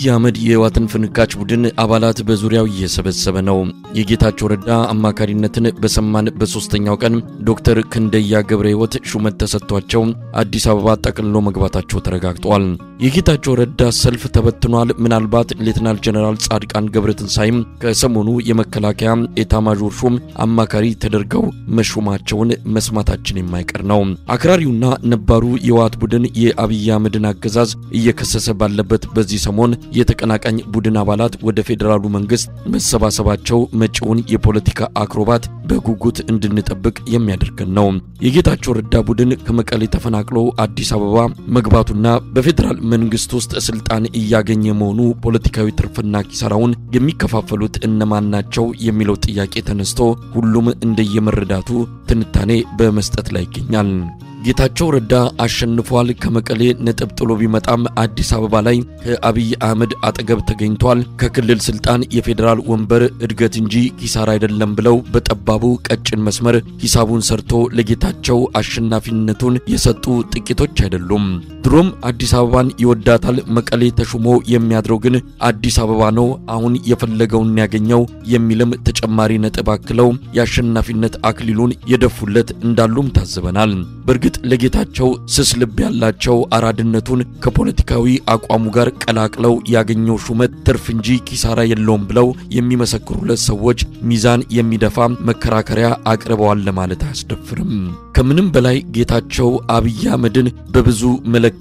አህመድ የህወሓትን ፍንካች ቡድን አባላት በዙሪያው እየሰበሰበ ነው። የጌታቸው ረዳ አማካሪነትን በሰማን በሶስተኛው ቀን ዶክተር ክንደያ ገብረህይወት ሹመት ተሰጥቷቸው አዲስ አበባ ጠቅልሎ መግባታቸው ተረጋግጧል። የጌታቸው ረዳ ሰልፍ ተበትኗል። ምናልባት ሌተናል ጀነራል ጻድቃን ገብረትንሳኤም ከሰሞኑ የመከላከያ ኤታማዦር ሹም አማካሪ ተደርገው መሾማቸውን መስማታችን የማይቀር ነው። አክራሪውና ነባሩ የህወሓት ቡድን የአብይ አህመድን አገዛዝ እየከሰሰ ባለበት በዚህ ሰሞን የተቀናቃኝ ቡድን አባላት ወደ ፌደራሉ መንግስት መሰባሰባቸው መጪውን የፖለቲካ አክሮባት በጉጉት እንድንጠብቅ የሚያደርገን ነው። የጌታቸው ረዳ ቡድን ከመቀሌ ተፈናቅሎ አዲስ አበባ መግባቱና በፌደራል መንግስት ውስጥ ስልጣን እያገኘ መሆኑ ፖለቲካዊ ትርፍና ኪሳራውን የሚከፋፈሉት እነማን ናቸው የሚለው ጥያቄ ተነስቶ ሁሉም እንደየመረዳቱ ትንታኔ በመስጠት ላይ ይገኛል። ጌታቸው ረዳ አሸንፏል። ከመቀሌ ነጥብ ጥሎ ቢመጣም አዲስ አበባ ላይ ከአብይ አህመድ አጠገብ ተገኝቷል። ከክልል ስልጣን የፌደራል ወንበር እድገት እንጂ ኪሳራ አይደለም ብለው በጠባቡ ቀጭን መስመር ሂሳቡን ሰርቶ ለጌታቸው አሸናፊነቱን የሰጡ ጥቂቶች አይደሉም። ድሮም አዲስ አበባን ይወዳታል። መቀሌ ተሹሞ የሚያድረው ግን አዲስ አበባ ነው። አሁን የፈለገውን ያገኘው የሚልም ተጨማሪ ነጥብ አክለው የአሸናፊነት አክሊሉን የደፉለት እንዳሉም ታዝበናል። በርግጥ ለጌታቸው ስስ ልብ ያላቸው አራድነቱን ከፖለቲካዊ አቋሙ ጋር ቀላቅለው ያገኘው ሹመት ትርፍ እንጂ ኪሳራ የለውም ብለው የሚመሰክሩለት ሰዎች ሚዛን የሚደፋ መከራከሪያ አቅርበዋል ለማለት አያስደፍርም። ከምንም በላይ ጌታቸው አብይ አህመድን በብዙ መለኪያዎች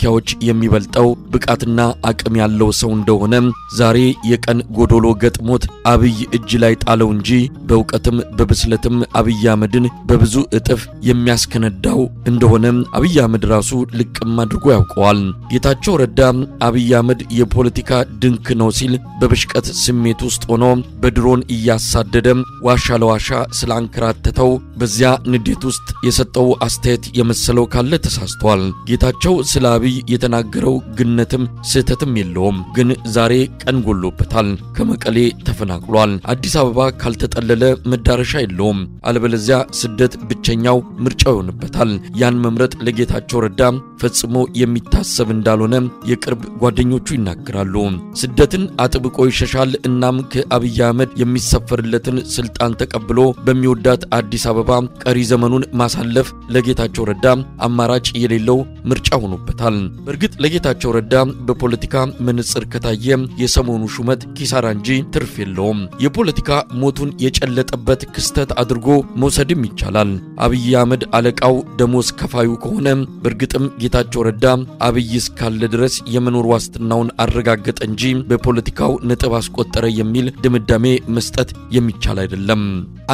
የሚበልጠው ብቃትና አቅም ያለው ሰው እንደሆነ ዛሬ የቀን ጎዶሎ ገጥሞት አብይ እጅ ላይ ጣለው እንጂ በእውቀትም በብስለትም አብይ አህመድን በብዙ እጥፍ የሚያስከነዳው እንደሆነ አብይ አህመድ ራሱ ልቅም አድርጎ ያውቀዋል። ጌታቸው ረዳ አብይ አህመድ የፖለቲካ ድንክ ነው ሲል በብሽቀት ስሜት ውስጥ ሆኖ በድሮን እያሳደደ ዋሻ ለዋሻ ስላንከራተተው በዚያ ንዴት ውስጥ የሰጠው አስተያየት የመሰለው ካለ ተሳስቷል። ጌታቸው ስለ አብይ የተናገረው ግነትም ስህተትም የለውም። ግን ዛሬ ቀን ጎሎበታል። ከመቀሌ ተፈናቅሏል። አዲስ አበባ ካልተጠለለ መዳረሻ የለውም። አለበለዚያ ስደት ብቸኛው ምርጫው ይሆንበታል። ያን መምረጥ ለጌታቸው ረዳ ፈጽሞ የሚታሰብ እንዳልሆነ የቅርብ ጓደኞቹ ይናገራሉ። ስደትን አጥብቆ ይሸሻል። እናም ከአብይ አህመድ የሚሰፈርለትን ስልጣን ተቀብሎ በሚወዳት አዲስ አበባ ቀሪ ዘመኑን ማሳለፍ ለጌታቸው ረዳ አማራጭ የሌለው ምርጫ ሆኖበታል። በርግጥ ለጌታቸው ረዳ በፖለቲካ መነጽር ከታየ የሰሞኑ ሹመት ኪሳራ እንጂ ትርፍ የለውም። የፖለቲካ ሞቱን የጨለጠበት ክስተት አድርጎ መውሰድም ይቻላል። አብይ አህመድ አለቃው ደሞዝ ከፋዩ ከሆነ በርግጥም ጌታቸው ረዳ አብይ እስካለ ድረስ የመኖር ዋስትናውን አረጋገጠ እንጂ በፖለቲካው ነጥብ አስቆጠረ የሚል ድምዳሜ መስጠት የሚቻል አይደለም።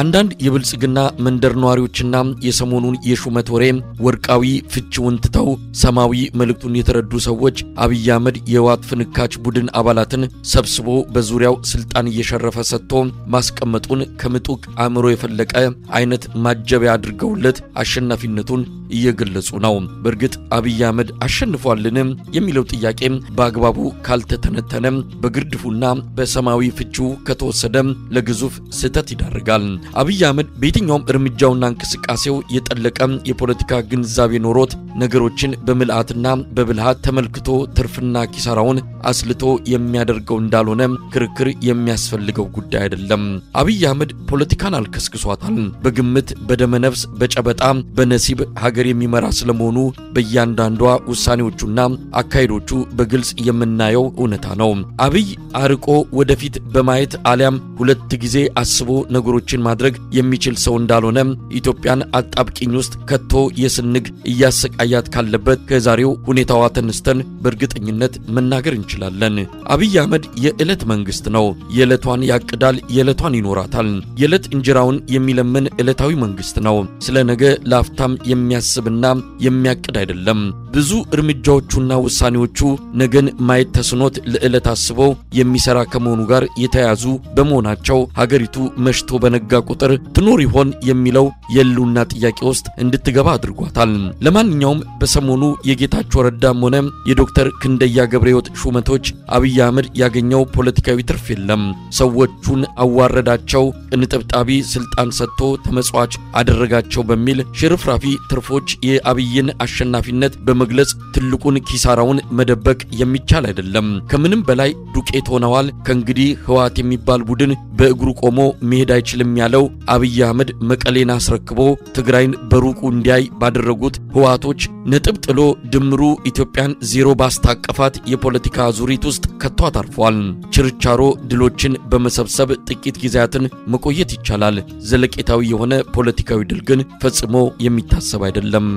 አንዳንድ የብልጽግና መንደር ነዋሪዎችና የሰሞኑን የሹመት ወሬ ወርቃዊ ፍቺውን ትተው ሰማዊ መልእክቱን የተረዱ ሰዎች አብይ አህመድ የህወሓት ፍንካች ቡድን አባላትን ሰብስቦ በዙሪያው ስልጣን እየሸረፈ ሰጥቶ ማስቀመጡን ከምጡቅ አእምሮ የፈለቀ አይነት ማጀቢያ አድርገውለት አሸናፊነቱን እየገለጹ ነው። በርግጥ አብይ አህመድ አሸንፏልን የሚለው ጥያቄ በአግባቡ ካልተተነተነ በግርድፉና በሰማዊ ፍቺው ከተወሰደ ለግዙፍ ስህተት ይዳርጋል። አብይ አህመድ በየትኛውም እርምጃውና እንቅስቃሴው የጠለቀ የፖለቲካ ግንዛቤ ኖሮት ነገሮችን በምልአትና በብልሃት ተመልክቶ ትርፍና ኪሳራውን አስልቶ የሚያደርገው እንዳልሆነ ክርክር የሚያስፈልገው ጉዳይ አይደለም። አብይ አህመድ ፖለቲካን አልከስክሷታል። በግምት በደመነፍስ በጨበጣ በነሲብ ሀገር የሚመራ ስለመሆኑ በእያንዳንዷ ውሳኔዎቹና አካሄዶቹ በግልጽ የምናየው እውነታ ነው። አብይ አርቆ ወደፊት በማየት አሊያም ሁለት ጊዜ አስቦ ነገሮችን ማድረግ የሚችል ሰው እንዳልሆነ ኢትዮጵያን አጣብቂኝ ውስጥ ከቶ የስንግ እያሰቃያት ካለበት ከዛሬው ሁኔታዋ ተነስተን በእርግጠኝነት መናገር እንችላለን። አብይ አህመድ የዕለት መንግስት ነው። የዕለቷን ያቅዳል፣ የዕለቷን ይኖራታል። የዕለት እንጀራውን የሚለምን ዕለታዊ መንግስት ነው። ስለ ነገ ላፍታም የሚያስብና የሚያቅድ አይደለም። ብዙ እርምጃዎቹና ውሳኔዎቹ ነገን ማየት ተስኖት ለዕለት አስበው የሚሰራ ከመሆኑ ጋር የተያዙ በመሆናቸው ሀገሪቱ መሽቶ በነጋ ቁጥር ትኖር ይሆን የሚለው የሉና ጥያቄ ውስጥ እንድትገባ አድርጓታል። ለማንኛውም በሰሞኑ የጌታቸው ረዳም ሆነ የዶክተር ክንደያ ገብረህይወት ሹመቶች አብይ አህመድ ያገኘው ፖለቲካዊ ትርፍ የለም። ሰዎቹን አዋረዳቸው፣ እንጥብጣቢ ስልጣን ሰጥቶ ተመጽዋች አደረጋቸው በሚል ሽርፍራፊ ትርፎች የአብይን አሸናፊነት በመ በመግለጽ ትልቁን ኪሳራውን መደበቅ የሚቻል አይደለም። ከምንም በላይ ዱቄት ሆነዋል። ከእንግዲህ ህወሓት የሚባል ቡድን በእግሩ ቆሞ መሄድ አይችልም ያለው አብይ አህመድ መቀሌን አስረክቦ ትግራይን በሩቁ እንዲያይ ባደረጉት ህወሓቶች ነጥብ ጥሎ ድምሩ ኢትዮጵያን ዜሮ ባስታቀፋት የፖለቲካ ዙሪት ውስጥ ከቷት አርፏል። ችርቻሮ ድሎችን በመሰብሰብ ጥቂት ጊዜያትን መቆየት ይቻላል። ዘለቄታዊ የሆነ ፖለቲካዊ ድል ግን ፈጽሞ የሚታሰብ አይደለም።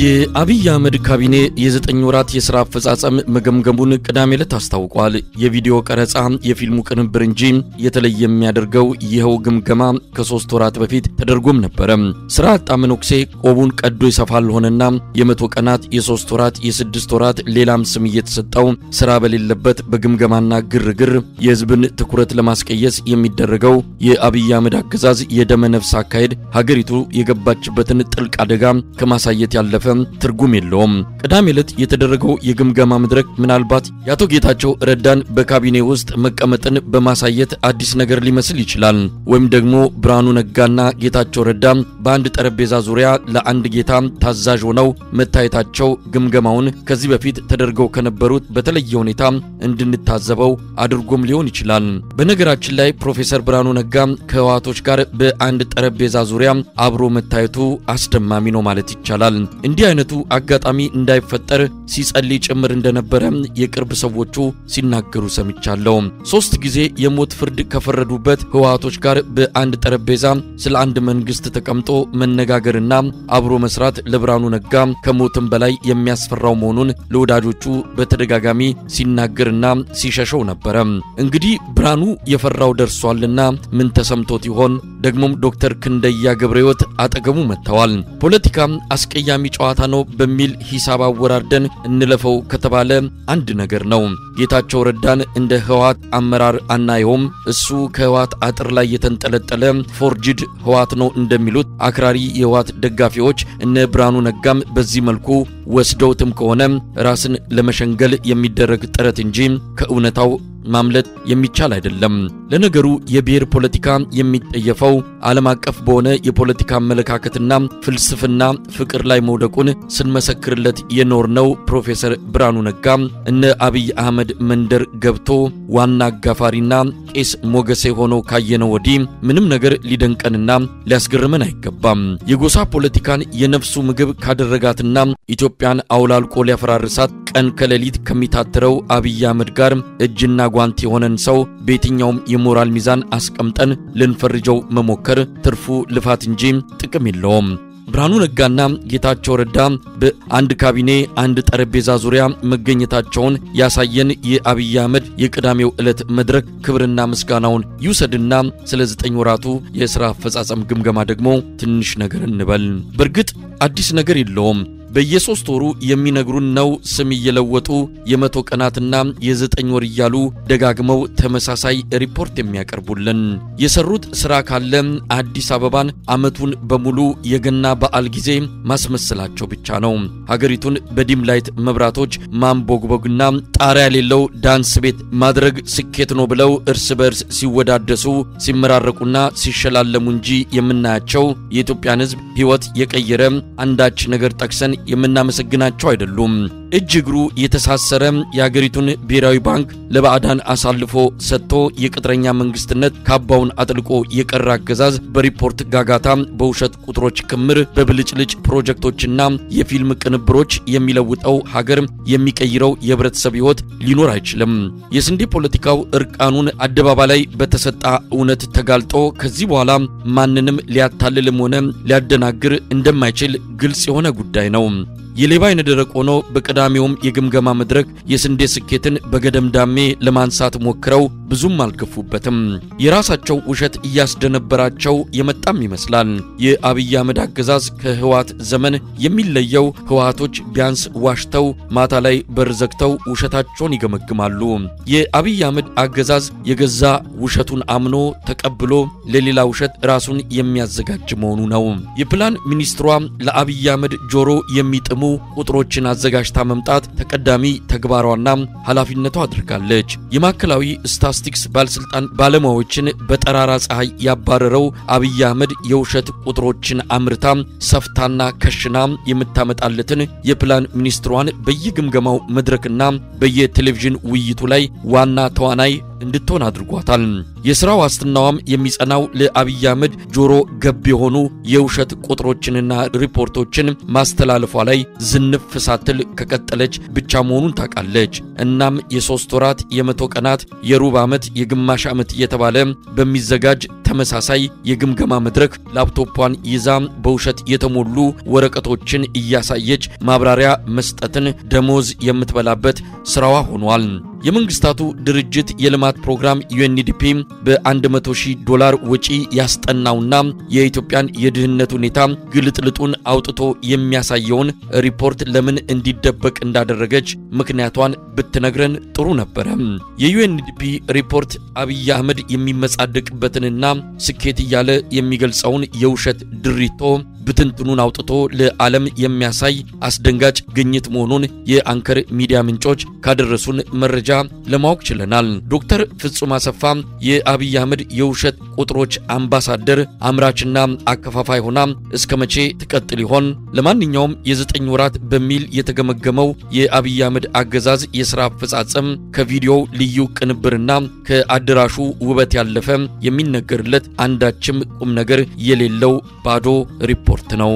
የአብይ አህመድ ካቢኔ የ9 ወራት የሥራ አፈጻጸም መገምገሙን ቅዳሜ ዕለት አስታውቋል። የቪዲዮ ቀረጻ የፊልሙ ቅንብር እንጂ የተለየ የሚያደርገው ይኸው ግምገማ ከ3 ወራት በፊት ተደርጎም ነበር። ስራ አጣ መነኩሴ ቆቡን ቀዶ ይሰፋል ሆነና የ100 ቀናት የ3 ወራት የ6 ወራት ሌላም ስም እየተሰጠው ስራ በሌለበት በግምገማና ግርግር የህዝብን ትኩረት ለማስቀየስ የሚደረገው የአብይ አህመድ አገዛዝ የደመ ነፍስ አካሄድ ሀገሪቱ የገባችበትን ጥልቅ አደጋ ከማሳየት ያለፈ ትርጉም የለውም። ቅዳሜ ዕለት የተደረገው የግምገማ መድረክ ምናልባት ያቶ ጌታቸው ረዳን በካቢኔ ውስጥ መቀመጥን በማሳየት አዲስ ነገር ሊመስል ይችላል። ወይም ደግሞ ብርሃኑ ነጋና ጌታቸው ረዳ በአንድ ጠረጴዛ ዙሪያ ለአንድ ጌታ ታዛዥ ሆነው መታየታቸው ግምገማውን ከዚህ በፊት ተደርገው ከነበሩት በተለየ ሁኔታ እንድንታዘበው አድርጎም ሊሆን ይችላል። በነገራችን ላይ ፕሮፌሰር ብርሃኑ ነጋ ከህወሓቶች ጋር በአንድ ጠረጴዛ ዙሪያ አብሮ መታየቱ አስደማሚ ነው ማለት ይቻላል። እንዲህ አይነቱ አጋጣሚ እንዳይፈጠር ሲጸልይ ጭምር እንደነበረ የቅርብ ሰዎቹ ሲናገሩ ሰምቻለሁ። 3 ጊዜ የሞት ፍርድ ከፈረዱበት ህወሓቶች ጋር በአንድ ጠረጴዛ ስለ አንድ መንግስት ተቀምጦ መነጋገርና አብሮ መስራት ለብርሃኑ ነጋ ከሞትም በላይ የሚያስፈራው መሆኑን ለወዳጆቹ በተደጋጋሚ ሲናገርና ሲሸሸው ነበር። እንግዲህ ብርሃኑ የፈራው ደርሷልና ምን ተሰምቶት ይሆን? ደግሞም ዶክተር ክንደያ ገብረሕይወት አጠገቡ መጥተዋል። ፖለቲካ አስቀያሚ ጨዋታ ነው በሚል ሂሳብ አወራርደን እንለፈው ከተባለ አንድ ነገር ነው። ጌታቸው ረዳን እንደ ህወሓት አመራር አናየውም። እሱ ከህወሓት አጥር ላይ የተንጠለጠለ ፎርጅድ ህወሓት ነው እንደሚሉት አክራሪ የህወሓት ደጋፊዎች እነ ብርሃኑ ነጋም በዚህ መልኩ ወስደውትም ከሆነ ራስን ለመሸንገል የሚደረግ ጥረት እንጂ ከእውነታው ማምለጥ የሚቻል አይደለም። ለነገሩ የብሔር ፖለቲካ የሚጠየፈው ዓለም አቀፍ በሆነ የፖለቲካ አመለካከትና ፍልስፍና ፍቅር ላይ መውደቁን ስንመሰክርለት የኖርነው ፕሮፌሰር ብርሃኑ ነጋ እነ አብይ አህመድ መንደር ገብቶ ዋና አጋፋሪና ቄስ ሞገሴ ሆኖ ካየነው ወዲህ ምንም ነገር ሊደንቀንና ሊያስገርመን አይገባም። የጎሳ ፖለቲካን የነፍሱ ምግብ ካደረጋትና ኢትዮጵያን አውላልቆ ሊያፈራርሳት ቀን ከሌሊት ከሚታተረው አብይ አህመድ ጋር እጅና ጓንት የሆነን ሰው በየትኛውም የሞራል ሚዛን አስቀምጠን ልንፈርጀው መሞከር ትርፉ ልፋት እንጂ ጥቅም የለውም። ብርሃኑ ነጋና ጌታቸው ረዳ በአንድ ካቢኔ አንድ ጠረጴዛ ዙሪያ መገኘታቸውን ያሳየን የአብይ አህመድ የቅዳሜው ዕለት መድረክ ክብርና ምስጋናውን ይውሰድና ስለ 9 ወራቱ የሥራ አፈጻጸም ግምገማ ደግሞ ትንሽ ነገር እንበል። በርግጥ አዲስ ነገር የለውም። በየ3 ወሩ የሚነግሩን ነው ስም እየለወጡ የ100 ቀናትና የ9 ወር እያሉ ደጋግመው ተመሳሳይ ሪፖርት የሚያቀርቡልን። የሰሩት ስራ ካለ አዲስ አበባን አመቱን በሙሉ የገና በዓል ጊዜ ማስመሰላቸው ብቻ ነው። ሀገሪቱን በዲም ላይት መብራቶች ማንቦግቦግና ጣሪያ የሌለው ዳንስ ቤት ማድረግ ስኬት ነው ብለው እርስ በርስ ሲወዳደሱ ሲመራረቁና ሲሸላለሙ እንጂ የምናያቸው የኢትዮጵያን ሕዝብ ህይወት የቀየረ አንዳች ነገር ጠቅሰን የምናመሰግናቸው አይደሉም። እጅግሩ የተሳሰረ የሀገሪቱን ብሔራዊ ባንክ ለባዕዳን አሳልፎ ሰጥቶ የቅጥረኛ መንግስትነት ካባውን አጥልቆ የቀረ አገዛዝ በሪፖርት ጋጋታ በውሸት ቁጥሮች ክምር በብልጭልጭ ፕሮጀክቶችና የፊልም ቅንብሮች የሚለውጠው ሀገር የሚቀይረው የህብረተሰብ ህይወት ሊኖር አይችልም። የስንዴ ፖለቲካው እርቃኑን አደባባይ ላይ በተሰጣ እውነት ተጋልጦ ከዚህ በኋላ ማንንም ሊያታልልም ሆነ ሊያደናግር እንደማይችል ግልጽ የሆነ ጉዳይ ነው። የሌባ አይነ ደረቅ ሆኖ በቀዳሚውም የግምገማ መድረክ የስንዴ ስኬትን በገደምዳሜ ለማንሳት ሞክረው ብዙም አልገፉበትም። የራሳቸው ውሸት እያስደነበራቸው የመጣም ይመስላል። የአብይ አህመድ አገዛዝ ከህወሓት ዘመን የሚለየው ህወሓቶች ቢያንስ ዋሽተው ማታ ላይ በርዘግተው ውሸታቸውን ይገመግማሉ። የአብይ አህመድ አገዛዝ የገዛ ውሸቱን አምኖ ተቀብሎ ለሌላ ውሸት ራሱን የሚያዘጋጅ መሆኑ ነው። የፕላን ሚኒስትሯ ለአብይ አህመድ ጆሮ የሚጥሙ ቁጥሮችን አዘጋጅታ መምጣት ተቀዳሚ ተግባሯና ኃላፊነቷ አድርጋለች። የማዕከላዊ ስታቲስቲክስ ባለስልጣን ባለሙያዎችን በጠራራ ፀሐይ ያባረረው አብይ አህመድ የውሸት ቁጥሮችን አምርታ ሰፍታና ከሽና የምታመጣለትን የፕላን ሚኒስትሯን በየግምገማው መድረክና በየቴሌቪዥን ውይይቱ ላይ ዋና ተዋናይ እንድትሆን አድርጓታል። የሥራው ዋስትናዋም የሚጸናው ለአብይ አህመድ ጆሮ ገብ የሆኑ የውሸት ቁጥሮችንና ሪፖርቶችን ማስተላለፏ ላይ ዝንፍ ሳትል ከቀጠለች ብቻ መሆኑን ታውቃለች። እናም የ3 ወራት የ100 ቀናት የሩብ ዓመት የግማሽ ዓመት እየተባለ በሚዘጋጅ ተመሳሳይ የግምገማ መድረክ ላፕቶፑን ይዛ በውሸት የተሞሉ ወረቀቶችን እያሳየች ማብራሪያ መስጠትን ደሞዝ የምትበላበት ስራዋ ሆኗል። የመንግስታቱ ድርጅት የልማት ፕሮግራም UNDP በ$100,000 ወጪ ያስጠናውና የኢትዮጵያን የድህነት ሁኔታ ግልጥልጡን አውጥቶ የሚያሳየውን ሪፖርት ለምን እንዲደበቅ እንዳደረገች ምክንያቷን ብትነግረን ጥሩ ነበር። የUNDP ሪፖርት አብይ አህመድ የሚመጻደቅበትንና ስኬት እያለ የሚገልጸውን የውሸት ድሪቶ ብትንትኑን አውጥቶ ለዓለም የሚያሳይ አስደንጋጭ ግኝት መሆኑን የአንከር ሚዲያ ምንጮች ካደረሱን መረጃ ለማወቅ ችለናል። ዶክተር ፍጹም አሰፋ የአብይ አህመድ የውሸት ቁጥሮች አምባሳደር አምራችና አከፋፋይ ሆና እስከመቼ ትቀጥል ይሆን? ለማንኛውም የ9 ወራት በሚል የተገመገመው የአብይ አህመድ አገዛዝ የሥራ አፈጻጸም ከቪዲዮው ልዩ ቅንብርና ከአድራሹ ውበት ያለፈ የሚነገርለት አንዳችም ቁም ነገር የሌለው ባዶ ሪፖርት ነው።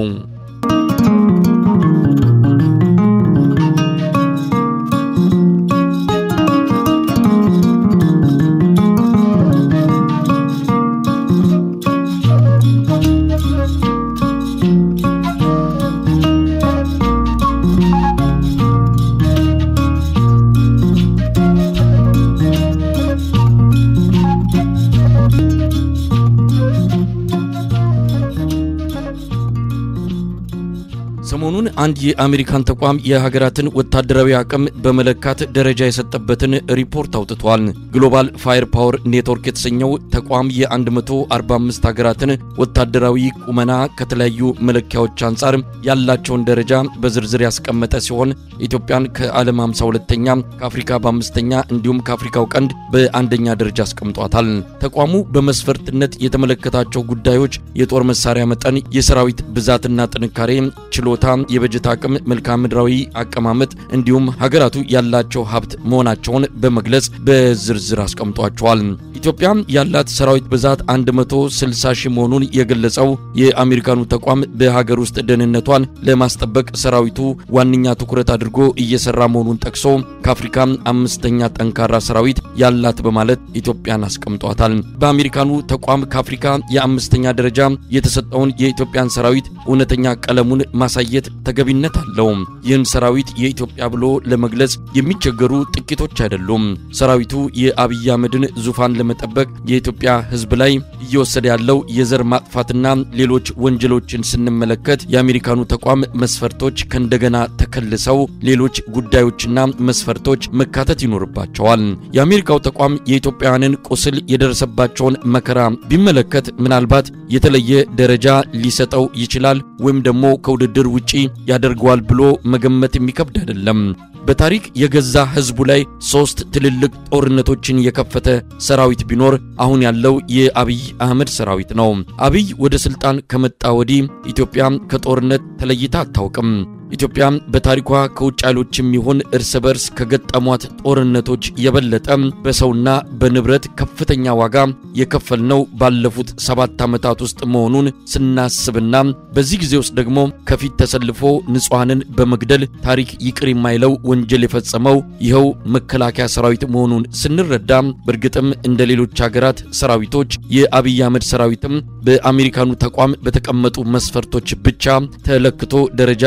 ሰሞኑን አንድ የአሜሪካን ተቋም የሀገራትን ወታደራዊ አቅም በመለካት ደረጃ የሰጠበትን ሪፖርት አውጥቷል። ግሎባል ፋየር ፓወር ኔትወርክ የተሰኘው ተቋም የ145 ሀገራትን ወታደራዊ ቁመና ከተለያዩ መለኪያዎች አንጻር ያላቸውን ደረጃ በዝርዝር ያስቀመጠ ሲሆን ኢትዮጵያን ከዓለም 52ኛ፣ ከአፍሪካ በ5ኛ እንዲሁም ከአፍሪካው ቀንድ በአንደኛ ደረጃ አስቀምጧታል። ተቋሙ በመስፈርትነት የተመለከታቸው ጉዳዮች የጦር መሳሪያ መጠን፣ የሰራዊት ብዛትና ጥንካሬ፣ ችሎታ፣ የበጀት አቅም፣ መልክዓ ምድራዊ አቀማመጥ እንዲሁም ሀገራቱ ያላቸው ሀብት መሆናቸውን በመግለጽ በዝርዝር አስቀምጧቸዋል። ኢትዮጵያ ያላት ሰራዊት ብዛት 160,000 መሆኑን የገለጸው የአሜሪካኑ ተቋም በሀገር ውስጥ ደህንነቷን ለማስጠበቅ ሰራዊቱ ዋነኛ ትኩረት አድርጎ እየሰራ መሆኑን ጠቅሶ ከአፍሪካ 5ኛ ጠንካራ ሰራዊት ያላት በማለት ኢትዮጵያን አስቀምጧታል። በአሜሪካኑ ተቋም ከአፍሪካ የ5ኛ ደረጃ የተሰጠውን የኢትዮጵያን ሰራዊት እውነተኛ ቀለሙን ማሳየት ተገቢነት አለው። ይህን ሰራዊት የኢትዮጵያ ብሎ ለመግለጽ የሚቸገሩ ጥቂቶች አይደሉም። ሰራዊቱ የአብይ አህመድን ዙፋን ለመጠበቅ የኢትዮጵያ ሕዝብ ላይ እየወሰደ ያለው የዘር ማጥፋትና ሌሎች ወንጀሎችን ስንመለከት የአሜሪካኑ ተቋም መስፈርቶች ከእንደገና ተከልሰው ሌሎች ጉዳዮችና መስፈርቶች መካተት ይኖርባቸዋል። የአሜሪካው ተቋም የኢትዮጵያውያንን ቁስል የደረሰባቸውን መከራ ቢመለከት ምናልባት የተለየ ደረጃ ሊሰጠው ይችላል ወይም ደግሞ ከውድድር ውጪ ያደርገዋል ብሎ መገመት የሚከብድ አይደለም። በታሪክ የገዛ ህዝቡ ላይ 3 ትልልቅ ጦርነቶችን የከፈተ ሰራዊት ቢኖር አሁን ያለው የአብይ አህመድ ሰራዊት ነው። አብይ ወደ ስልጣን ከመጣ ወዲህ ኢትዮጵያ ከጦርነት ተለይታ አታውቅም። ኢትዮጵያ በታሪኳ ከውጭ ኃይሎችም ይሁን እርስ በርስ ከገጠሟት ጦርነቶች የበለጠ በሰውና በንብረት ከፍተኛ ዋጋ የከፈልነው ባለፉት 7 ዓመታት ውስጥ መሆኑን ስናስብና በዚህ ጊዜ ውስጥ ደግሞ ከፊት ተሰልፎ ንጹሃንን በመግደል ታሪክ ይቅር የማይለው ወንጀል የፈጸመው ይኸው መከላከያ ሰራዊት መሆኑን ስንረዳ በእርግጥም እንደ ሌሎች ሀገራት ሰራዊቶች የአብይ አህመድ ሰራዊትም በአሜሪካኑ ተቋም በተቀመጡ መስፈርቶች ብቻ ተለክቶ ደረጃ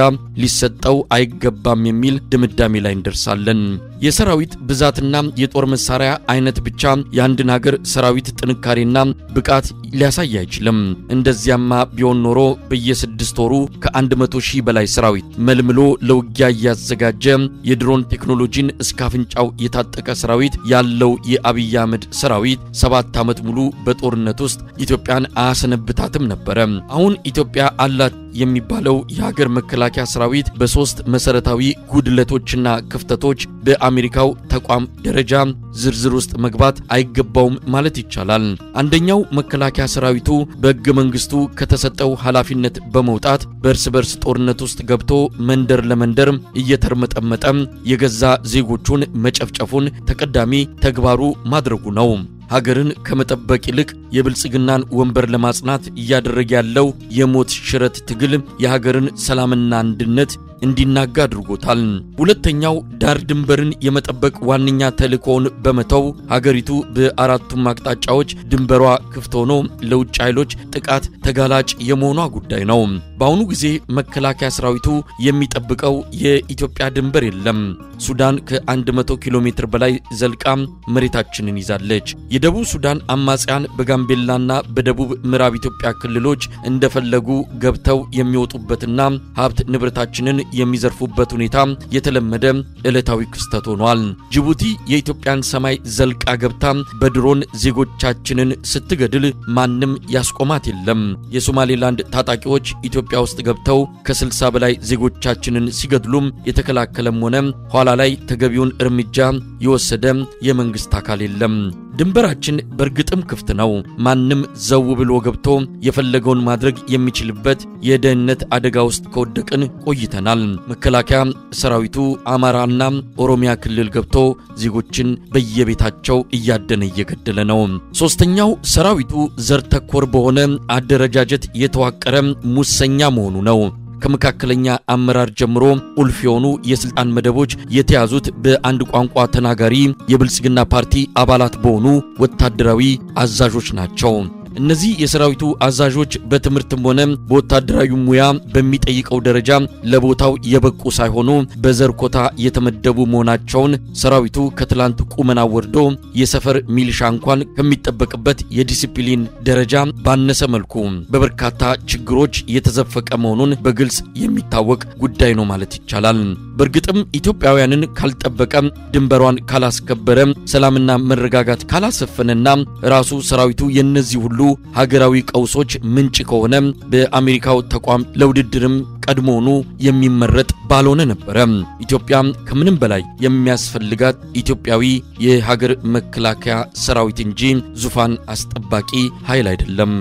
ሊሰጠው አይገባም የሚል ድምዳሜ ላይ እንደርሳለን። የሰራዊት ብዛትና የጦር መሳሪያ አይነት ብቻ የአንድን ሀገር ሰራዊት ጥንካሬና ብቃት ሊያሳይ አይችልም። እንደዚያማ ቢሆን ኖሮ በየ6 ወሩ ከ100,000 በላይ ሰራዊት መልምሎ ለውጊያ ያዘጋጀ የድሮን ቴክኖሎጂን እስከ አፍንጫው የታጠቀ ሰራዊት ያለው የአብይ አህመድ ሰራዊት 7 ዓመት ሙሉ በጦርነት ውስጥ ኢትዮጵያን አያሰነብታትም ነበር። አሁን ኢትዮጵያ አላት የሚባለው የሀገር መከላከያ ሰራዊት በሶስት መሰረታዊ ጉድለቶችና ክፍተቶች በአሜሪካው ተቋም ደረጃ ዝርዝር ውስጥ መግባት አይገባውም ማለት ይቻላል። አንደኛው መከላከያ ሰራዊቱ በሕገ መንግስቱ ከተሰጠው ኃላፊነት በመውጣት በእርስ በርስ ጦርነት ውስጥ ገብቶ መንደር ለመንደር እየተርመጠመጠ የገዛ ዜጎቹን መጨፍጨፉን ተቀዳሚ ተግባሩ ማድረጉ ነው። ሀገርን ከመጠበቅ ይልቅ የብልጽግናን ወንበር ለማጽናት እያደረገ ያለው የሞት ሽረት ትግል የሀገርን ሰላምና አንድነት እንዲናጋ አድርጎታል። ሁለተኛው ዳር ድንበርን የመጠበቅ ዋነኛ ተልእኮውን በመተው ሀገሪቱ በአራቱም አቅጣጫዎች ድንበሯ ክፍት ሆኖ ለውጭ ኃይሎች ጥቃት ተጋላጭ የመሆኗ ጉዳይ ነው። በአሁኑ ጊዜ መከላከያ ሰራዊቱ የሚጠብቀው የኢትዮጵያ ድንበር የለም። ሱዳን ከ100 ኪሎ ሜትር በላይ ዘልቃ መሬታችንን ይዛለች። የደቡብ ሱዳን አማጽያን በጋምቤላና በደቡብ ምዕራብ ኢትዮጵያ ክልሎች እንደፈለጉ ገብተው የሚወጡበትና ሀብት ንብረታችንን የሚዘርፉበት ሁኔታ የተለመደ ዕለታዊ ክስተት ሆኗል። ጅቡቲ የኢትዮጵያን ሰማይ ዘልቃ ገብታ በድሮን ዜጎቻችንን ስትገድል ማንም ያስቆማት የለም። የሶማሌላንድ ታጣቂዎች ኢትዮጵያ ውስጥ ገብተው ከ60 በላይ ዜጎቻችንን ሲገድሉም የተከላከለም ሆነ ኋላ ላይ ተገቢውን እርምጃ የወሰደ የመንግስት አካል የለም። ድንበራችን በርግጥም ክፍት ነው። ማንም ዘው ብሎ ገብቶ የፈለገውን ማድረግ የሚችልበት የደህንነት አደጋ ውስጥ ከወደቅን ቆይተናል። መከላከያ ሰራዊቱ አማራና ኦሮሚያ ክልል ገብቶ ዜጎችን በየቤታቸው እያደነ እየገደለ ነው። ሶስተኛው ሰራዊቱ ዘር ተኮር በሆነ አደረጃጀት የተዋቀረ ሙሰኛ መሆኑ ነው። ከመካከለኛ አመራር ጀምሮ ቁልፍ የሆኑ የስልጣን መደቦች የተያዙት በአንድ ቋንቋ ተናጋሪ የብልጽግና ፓርቲ አባላት በሆኑ ወታደራዊ አዛዦች ናቸው። እነዚህ የሰራዊቱ አዛዦች በትምህርትም ሆነ በወታደራዊ ሙያ በሚጠይቀው ደረጃ ለቦታው የበቁ ሳይሆኑ በዘር ኮታ የተመደቡ መሆናቸውን ሰራዊቱ ከትላንት ቁመና ወርዶ የሰፈር ሚሊሻ እንኳን ከሚጠበቅበት የዲሲፕሊን ደረጃ ባነሰ መልኩ በበርካታ ችግሮች የተዘፈቀ መሆኑን በግልጽ የሚታወቅ ጉዳይ ነው ማለት ይቻላል። በርግጥም ኢትዮጵያውያንን ካልጠበቀ፣ ድንበሯን ካላስከበረ፣ ሰላምና መረጋጋት ካላሰፈነና ራሱ ሰራዊቱ የነዚህ ሁሉ ሀገራዊ ቀውሶች ምንጭ ከሆነ በአሜሪካው ተቋም ለውድድርም ቀድሞውኑ የሚመረጥ ባልሆነ ነበር። ኢትዮጵያ ከምንም በላይ የሚያስፈልጋት ኢትዮጵያዊ የሀገር መከላከያ ሰራዊት እንጂ ዙፋን አስጠባቂ ኃይል አይደለም።